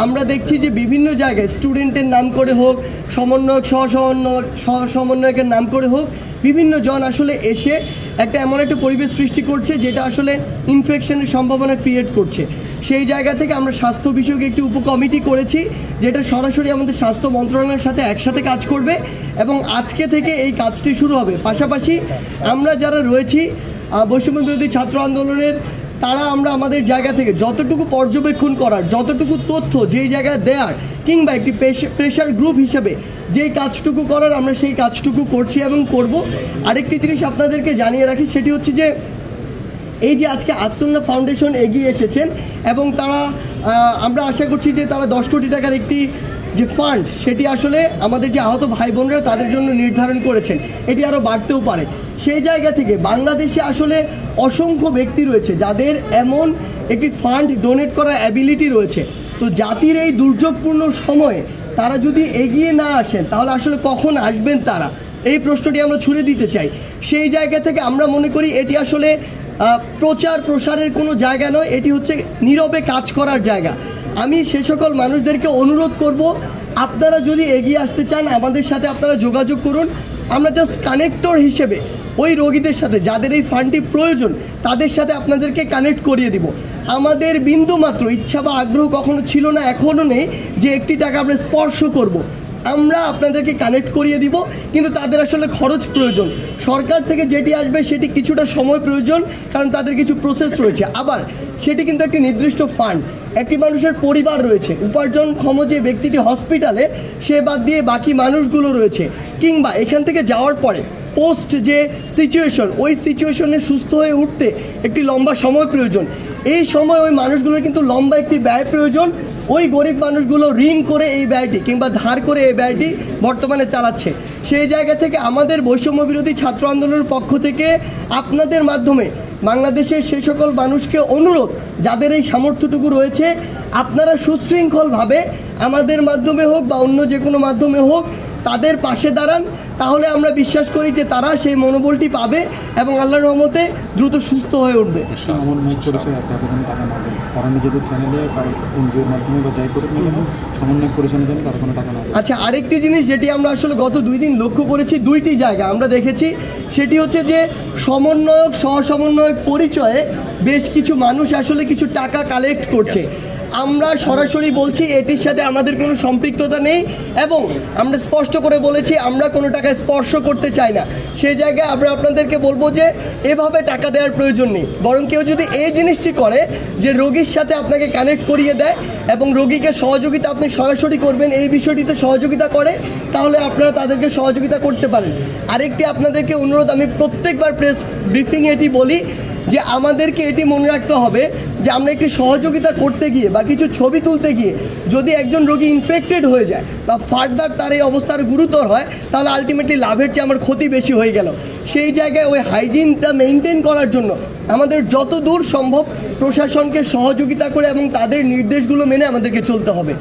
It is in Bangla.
আমরা দেখছি যে বিভিন্ন জায়গায় স্টুডেন্টের নাম করে হোক, সমন্বয়ক সমন্বয়কের নাম করে হোক, বিভিন্ন জন আসলে এসে এমন একটা পরিবেশ সৃষ্টি করছে যেটা আসলে ইনফেকশনের সম্ভাবনা ক্রিয়েট করছে। সেই জায়গা থেকে আমরা স্বাস্থ্য বিষয়ক একটি উপকমিটি করেছি, যেটা সরাসরি আমাদের স্বাস্থ্য মন্ত্রণালয়ের সাথে একসাথে কাজ করবে এবং আজকে থেকে এই কাজটি শুরু হবে। পাশাপাশি আমরা যারা রয়েছি বৈষম্য বিরোধী ছাত্র আন্দোলনের, তারা আমরা আমাদের জায়গা থেকে যতটুকু পর্যবেক্ষণ করার, যতটুকু তথ্য যেই জায়গায় দেওয়ার, কিংবা একটি প্রেশার গ্রুপ হিসেবে যেই কাজটুকু করার আমরা সেই কাজটুকু করছি এবং করব। আরেকটি জিনিস আপনাদেরকে জানিয়ে রাখি, সেটি হচ্ছে যে এই যে আজকে আসুন্নাহ ফাউন্ডেশন এগিয়ে এসেছেন এবং তারা, আমরা আশা করছি যে তারা 10 কোটি টাকার একটি যে ফান্ড, সেটি আসলে আমাদের যে আহত ভাই বোনরা তাদের জন্য নির্ধারণ করেছেন, এটি আরও বাড়তেও পারে। সেই জায়গা থেকে বাংলাদেশে আসলে অসংখ্য ব্যক্তি রয়েছে যাদের এমন একটি ফান্ড ডোনেট করার অ্যাবিলিটি রয়েছে। তো জাতির এই দুর্যোগপূর্ণ সময়ে তারা যদি এগিয়ে না আসেন তাহলে আসলে কখন আসবেন তারা, এই প্রশ্নটি আমরা ছুড়ে দিতে চাই। সেই জায়গা থেকে আমরা মনে করি এটি আসলে প্রচার প্রসারের কোনো জায়গা নয়, এটি হচ্ছে নীরবে কাজ করার জায়গা। আমি সে সকল মানুষদেরকে অনুরোধ করব, আপনারা যদি এগিয়ে আসতে চান আমাদের সাথে আপনারা যোগাযোগ করুন। আমরা জাস্ট কানেক্টর হিসেবে ওই রোগীদের সাথে যাদের এই ফান্ডটি প্রয়োজন তাদের সাথে আপনাদেরকে কানেক্ট করিয়ে দিব। আমাদের বিন্দুমাত্র ইচ্ছা বা আগ্রহ কখনো ছিল না, এখনও নেই যে একটি টাকা আমরা স্পর্শ করব। আমরা আপনাদেরকে কানেক্ট করিয়ে দিব, কিন্তু তাদের আসলে খরচ প্রয়োজন। সরকার থেকে যেটি আসবে সেটি কিছুটা সময় প্রয়োজন, কারণ তাদের কিছু প্রসেস রয়েছে। আবার সেটি কিন্তু একটি নির্দিষ্ট ফান্ড, একটি মানুষের পরিবার রয়েছে, উপার্জনক্ষম যে ব্যক্তিটি হসপিটালে, সে বাদ দিয়ে বাকি মানুষগুলো রয়েছে, কিংবা এখান থেকে যাওয়ার পরে পোস্ট যে সিচুয়েশন, ওই সিচুয়েশনে সুস্থ হয়ে উঠতে একটি লম্বা সময় প্রয়োজন। এই সময় ওই মানুষগুলোর কিন্তু লম্বা একটি ব্যয় প্রয়োজন। ওই গরিব মানুষগুলো ঋণ করে এই ব্যয়টি কিংবা ধার করে এই ব্যয়টি বর্তমানে চালাচ্ছে। সেই জায়গা থেকে আমাদের বৈষম্য বিরোধী ছাত্র আন্দোলনের পক্ষ থেকে আপনাদের মাধ্যমে বাংলাদেশের সেই সকল মানুষকে অনুরোধ, যাদের এই সামর্থ্যটুকু রয়েছে, আপনারা সুশৃঙ্খলভাবে আমাদের মাধ্যমে হোক বা অন্য যে কোনো মাধ্যমে হোক তাদের পাশে দাঁড়ান। তাহলে আমরা বিশ্বাস করি যে তারা সেই মনোবলটি পাবে এবং আল্লাহর রহমতে দ্রুত সুস্থ হয়ে উঠবে। আচ্ছা, আরেকটি জিনিস যেটি আমরা আসলে গত 2 দিন লক্ষ্য করেছি, 2টি জায়গা আমরা দেখেছি, সেটি হচ্ছে যে সমন্বয়ক সহসমন্বয়ক পরিচয়ে বেশ কিছু মানুষ আসলে কিছু টাকা কালেক্ট করছে। আমরা সরাসরি বলছি এটির সাথে আমাদের কোনো সম্পৃক্ততা নেই এবং আমরা স্পষ্ট করে বলেছি আমরা কোনো টাকা স্পর্শ করতে চাই না। সেই জায়গায় আমরা আপনাদেরকে বলবো যে এভাবে টাকা দেওয়ার প্রয়োজন নেই, বরং কেউ যদি এই জিনিসটি করে যে রোগীর সাথে আপনাকে কানেক্ট করিয়ে দেয় এবং রোগীকে সহযোগিতা আপনি সরাসরি করবেন, এই বিষয়টিতে সহযোগিতা করে, তাহলে আপনারা তাদেরকে সহযোগিতা করতে পারেন। আরেকটি আপনাদেরকে অনুরোধ, আমি প্রত্যেকবার প্রেস ব্রিফিংয়ে এটি বলি যে আমাদেরকে এটি মনে রাখতে হবে যে আমরা একটি সহযোগিতা করতে গিয়ে বা কিছু ছবি তুলতে গিয়ে যদি একজন রোগী ইনফেক্টেড হয়ে যায় বা ফার্দার তার এই অবস্থার গুরুতর হয়, তাহলে আলটিমেটলি লাভের চেয়ে আমার ক্ষতি বেশি হয়ে গেল। সেই জায়গায় ওই হাইজিনটা মেনটেন করার জন্য আমাদের যত দূর সম্ভব প্রশাসনকে সহযোগিতা করে এবং তাদের নির্দেশগুলো মেনে আমাদেরকে চলতে হবে।